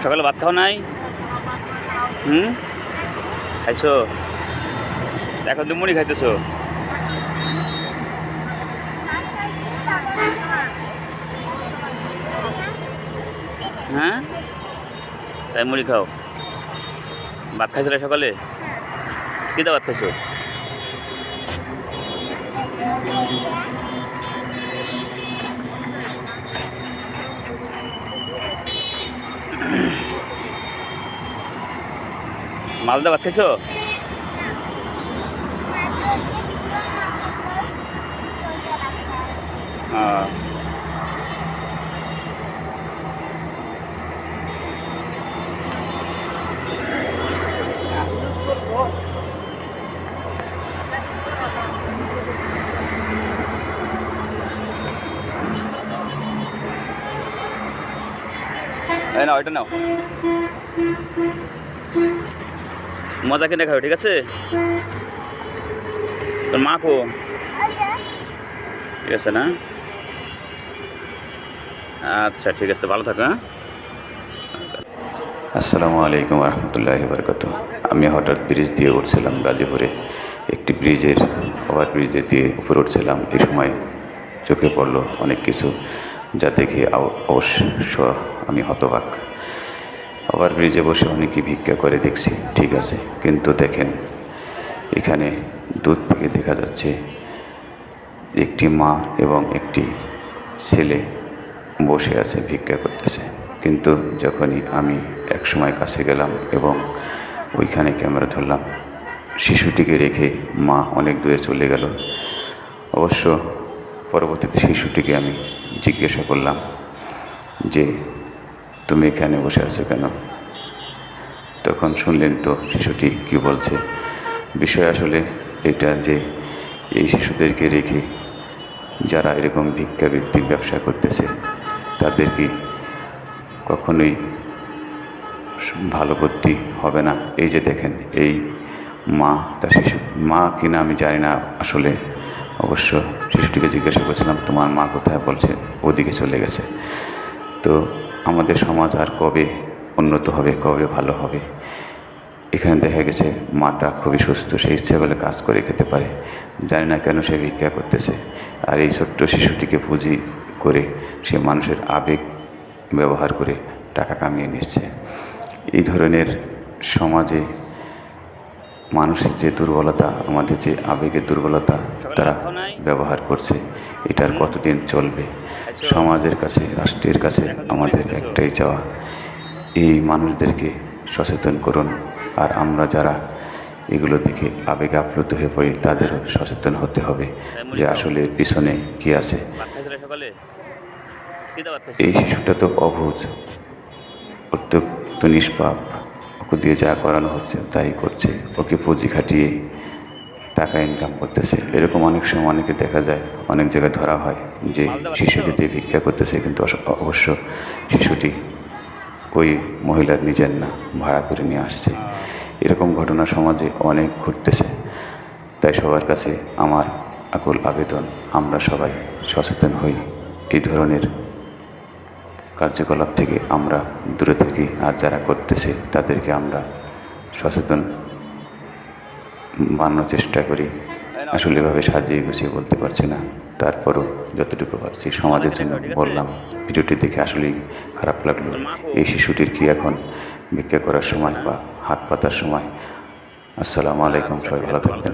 সকালে ভাত খাও নাই? খাইছো? এখন তো মুড়ি খাইতেছো। হ্যাঁ, তাই মুড়ি খাও। ভাত খাইছিলে সকালে? কী দা ভাত খাইছো? মালদা ভাত খাইছো? এই নাও, এটা নাও, মজা কিনে খাও, ঠিক আছে? তোর মা কো? ঠিক আছে না? আচ্ছা ঠিক আছে, ভালো থাকো। হ্যাঁ, আসসালামু আলাইকুম রহমতুল্লাহি বারকাতুহু। আমি হঠাৎ ব্রিজ দিয়ে উঠছিলাম গাজীপুরে, একটি ওভার ব্রিজে দিয়ে উপরে উঠছিলাম। এই সময় চোখে পড়লো অনেক কিছু, যা দেখে অবশ্য আমি হতবাক। ওভার ব্রিজে বসে অনেকে ভিক্ষা করে দেখছি, ঠিক আছে, কিন্তু দেখেন এখানে দূর থেকে দেখা যাচ্ছে একটি মা এবং একটি ছেলে বসে আছে, ভিক্ষা করতেছে। কিন্তু যখনই আমি একসময় কাছে গেলাম এবং ওইখানে ক্যামেরা ধরলাম, শিশুটিকে রেখে মা অনেক দূরে চলে গেল। অবশ্য পরবর্তীতে শিশুটিকে আমি জিজ্ঞাসা করলাম যে তুমি এখানে বসে আছো কেন? তখন শুনলেন তো শিশুটি কি বলছে। বিষয় আসলে এটা যে এই শিশুদেরকে রেখে যারা এরকম ভিক্ষাবৃত্তির ব্যবসা করতেছে তাদের কি কখনোই ভালো বুদ্ধি হবে না? এই যে দেখেন, এই মা তার মা কিনা আমি জানি না আসলে। অবশ্য শিশুটিকে জিজ্ঞাসা করেছিলাম তোমার মা কোথায়? বলছে ওদিকে চলে গেছে। তো আমাদের সমাজ আর কবে উন্নত হবে, কবে ভালো হবে? এখানে দেখা গেছে মাটা খুবই সুস্থ, সে ইচ্ছে করলে কাজ করে খেতে পারে, জানি না কেন সে ভিক্ষা করতেছে। আর এই ছোট্ট শিশুটিকে পুঁজি করে সে মানুষের আবেগ ব্যবহার করে টাকা কামিয়ে নিচ্ছে। এই ধরনের সমাজে মানুষের যে দুর্বলতা, আমাদের যে আবেগের দুর্বলতা তারা ব্যবহার করছে, এটার কতদিন চলবে? সমাজের কাছে, রাষ্ট্রের কাছে আমাদের একটাই চাওয়া, এই মানুষদেরকে সচেতন করুন। আর আমরা যারা এগুলো দেখে আবেগে আপ্লুত হয়ে পড়ি তাদেরও সচেতন হতে হবে যে আসলে পিছনে কি আছে। এই শিশুটা তো অবুঝ, তো নিষ্পাপ, ওকে দিয়ে যা করানো হচ্ছে তাই করছে, ওকে পুঁজি খাটিয়ে টাকা ইনকাম করতেছে। এরকম অনেক সময় অনেকে দেখা যায়, অনেক জায়গায় ধরা হয় যে শিশুকে দিয়ে ভিক্ষা করতেছে, কিন্তু অবশ্য শিশুটি ওই মহিলার নিজের না, ভাড়া করে নিয়ে আসছে। এরকম ঘটনা সমাজে অনেক ঘটতেছে। তাই সবার কাছে আমার আকুল আবেদন, আমরা সবাই সচেতন হই, এই ধরনের কার্যকলাপ থেকে আমরা দূরে থাকি। আর যারা করতেছে তাদেরকে আমরা সচেতন বানানোর চেষ্টা করি। আসলে এভাবে সাজিয়ে গুছিয়ে বলতে পারছি না, তারপরও যতটুকু পারছি সমাজের জন্য বললাম। ভিডিওটি দেখে আসলেই খারাপ লাগলো। এই শিশুটির কি এখন ভিক্ষা করার সময় বা হাত পাতার সময়? আসসালামু আলাইকুম, সবাই ভালো থাকবেন।